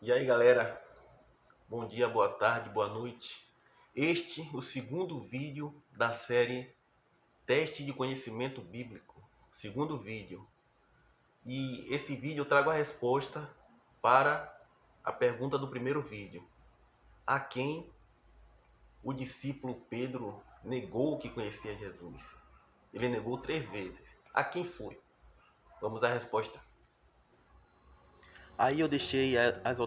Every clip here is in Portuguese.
E aí galera, bom dia, boa tarde, boa noite. O segundo vídeo da série Teste de Conhecimento Bíblico. Segundo vídeo. E esse vídeo eu trago a resposta para a pergunta do primeiro vídeo. A quem o discípulo Pedro negou que conhecia Jesus? Ele negou 3 vezes. A quem foi? Vamos à resposta. Aí eu deixei as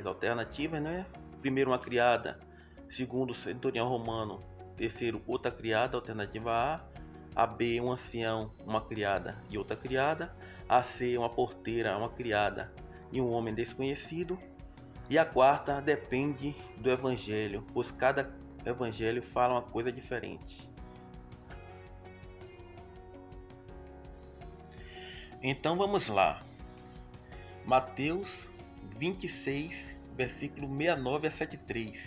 alternativas, né? Primeiro, uma criada. Segundo, centurião romano. Terceiro, outra criada, alternativa A B, um ancião, uma criada e outra criada. A C, uma porteira, uma criada e um homem desconhecido. E a quarta, depende do evangelho, pois cada evangelho fala uma coisa diferente. Então vamos lá. Mateus 26, versículo 69 a 73,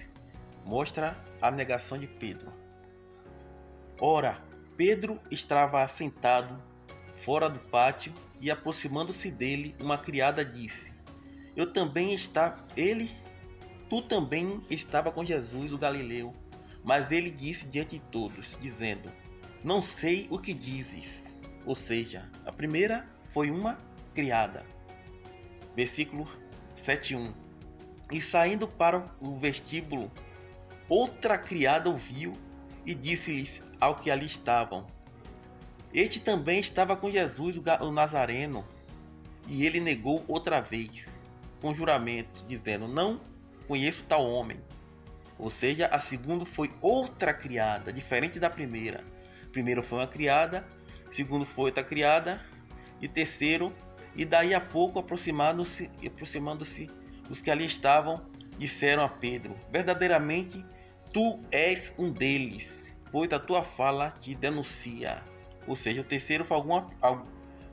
mostra a negação de Pedro. Ora, Pedro estava assentado fora do pátio e, aproximando-se dele, uma criada disse: Tu também estava com Jesus o Galileu. Mas ele disse diante de todos, dizendo: Não sei o que dizes. Ou seja, a primeira foi uma criada. Versículo 7:1. E saindo para o vestíbulo, outra criada ouviu e disse-lhes ao que ali estavam: Este também estava com Jesus o Nazareno. E ele negou outra vez, com juramento, dizendo: Não conheço tal homem. Ou seja, a segunda foi outra criada, diferente da primeira. Primeiro foi uma criada, segundo foi outra criada, e terceiro, e daí a pouco, aproximando-se, os que ali estavam, disseram a Pedro: Verdadeiramente, tu és um deles, pois a tua fala te denuncia. Ou seja, o terceiro foi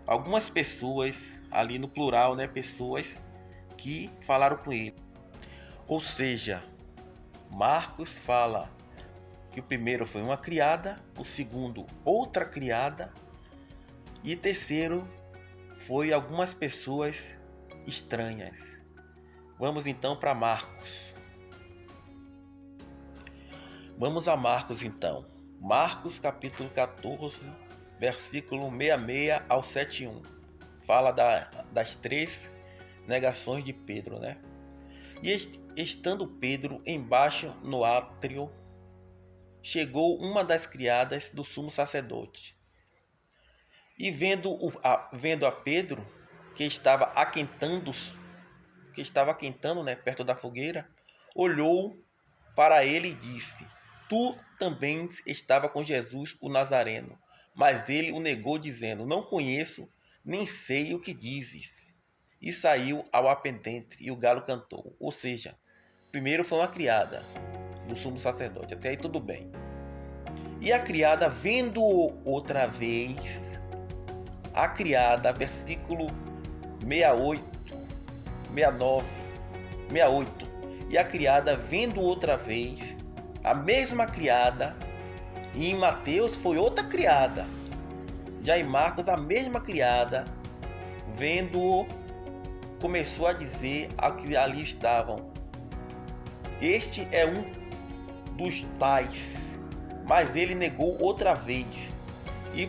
algumas pessoas, ali no plural, né, pessoas que falaram com ele. Ou seja, Marcos fala que o primeiro foi uma criada, o segundo outra criada, e o terceiro foi algumas pessoas estranhas. Vamos então para Marcos. Vamos a Marcos então. Marcos capítulo 14, versículo 66 ao 71. Fala das 3 negações de Pedro, né? E estando Pedro embaixo no átrio, chegou uma das criadas do sumo sacerdote. E vendo a Pedro, que estava aquentando, né, perto da fogueira, olhou para ele e disse: Tu também estava com Jesus o Nazareno. Mas ele o negou, dizendo: Não conheço, nem sei o que dizes. E saiu ao apendentre, e o galo cantou. Ou seja, primeiro foi uma criada do sumo sacerdote. Até aí tudo bem. E a criada, vendo-o outra vez, a criada, versículo 68, 69, 68. E a criada, vendo outra vez, a mesma criada, e em Mateus foi outra criada. Já em Marcos, a mesma criada, vendo-o, começou a dizer ao que ali estavam: Este é um dos tais. Mas ele negou outra vez. E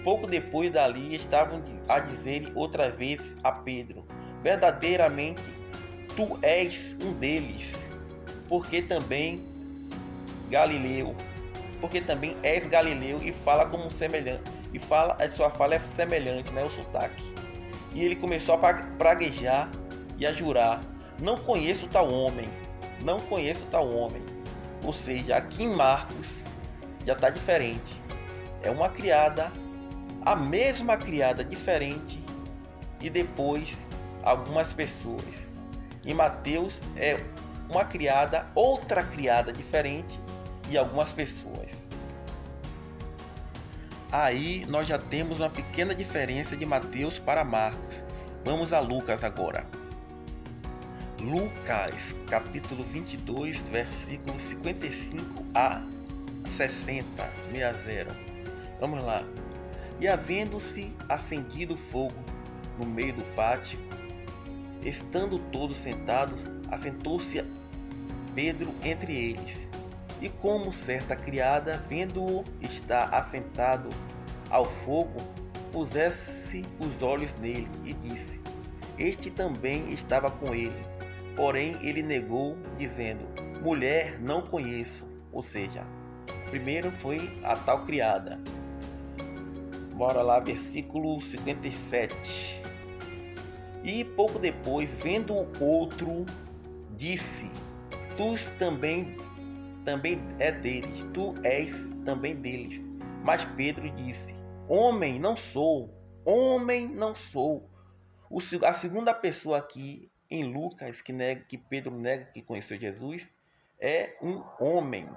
pouco depois dali estavam a dizer outra vez a Pedro: Verdadeiramente tu és um deles, porque também és Galileu, e fala como semelhante, a sua fala é semelhante, né, o sotaque. E ele começou a praguejar e a jurar: Não conheço tal homem. Ou seja, aqui em Marcos já está diferente. É uma criada, a mesma criada diferente, e depois algumas pessoas. Em Mateus é uma criada, outra criada diferente e algumas pessoas. Aí nós já temos uma pequena diferença de Mateus para Marcos. Vamos a Lucas agora. Lucas, capítulo 22, versículo 55 a 60. Vamos lá. E havendo-se acendido fogo no meio do pátio, Estando todos sentados, assentou-se Pedro entre eles. E como certa criada, vendo-o estar assentado ao fogo, pusesse os olhos nele e disse: Este também estava com ele. Porém ele negou, dizendo: Mulher, não conheço. Ou seja, primeiro foi a tal criada. Bora lá, versículo 57. E pouco depois, vendo o outro, disse: Tu também é deles, tu és também deles. Mas Pedro disse: Homem, não sou. Homem, não sou. A segunda pessoa aqui em Lucas que Pedro nega que conheceu Jesus é um homem.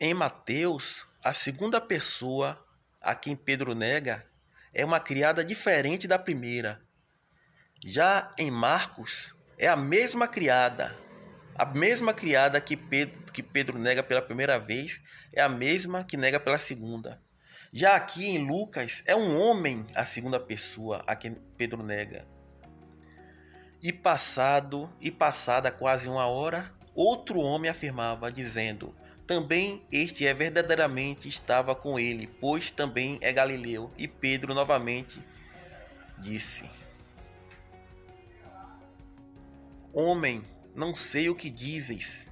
Em Mateus, a segunda pessoa a quem Pedro nega é uma criada diferente da primeira. Já em Marcos, é a mesma criada. A mesma criada que Pedro nega pela primeira vez é a mesma que nega pela segunda. Já aqui em Lucas, é um homem a segunda pessoa a quem Pedro nega. E passada quase uma hora, outro homem afirmava, dizendo: Também este verdadeiramente estava com ele, pois também é galileu. E Pedro novamente disse: Homem, não sei o que dizes.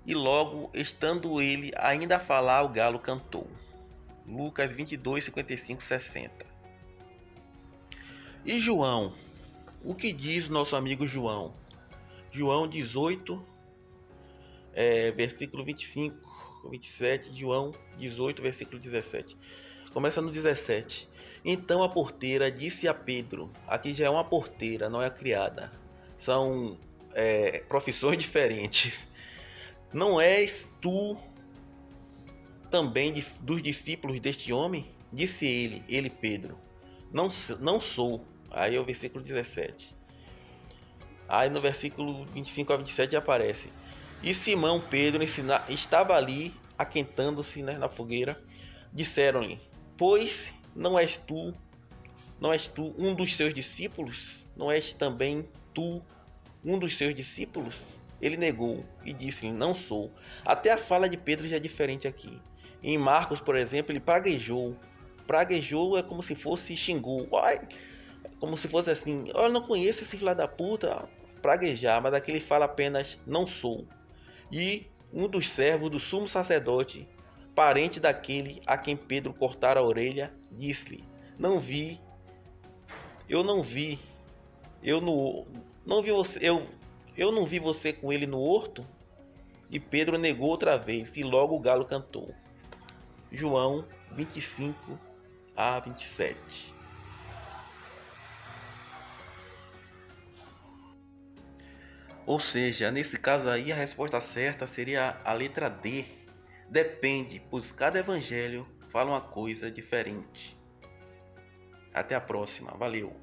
E logo, estando ele ainda a falar, o galo cantou. Lucas 22, 55, 60. E João? O que diz nosso amigo João? João 18, versículo 25, 27, João 18, versículo 17. Começa no 17. Então a porteira disse a Pedro, aqui já é uma porteira, não é a criada. São profissões diferentes. Não és tu também dos discípulos deste homem? Disse ele Pedro, não sou. Aí é o versículo 17. Aí no versículo 25 a 27 já aparece: E Simão Pedro estava ali aquentando-se, na fogueira. Disseram-lhe: Pois não és tu um dos seus discípulos? Não és também tu um dos seus discípulos? Ele negou e disse: Não sou. Até a fala de Pedro já é diferente aqui. Em Marcos, por exemplo, ele praguejou. Praguejou é como se fosse xingou. Como se fosse assim: Eu não conheço esse filho da puta. Praguejar, mas aqui ele fala apenas: Não sou. E um dos servos do sumo sacerdote, parente daquele a quem Pedro cortara a orelha, disse-lhe: Não vi você com ele no horto? E Pedro negou outra vez, e logo o galo cantou. João 25 a 27. Ou seja, nesse caso aí a resposta certa seria a letra D. Depende, pois cada evangelho fala uma coisa diferente. Até a próxima, valeu!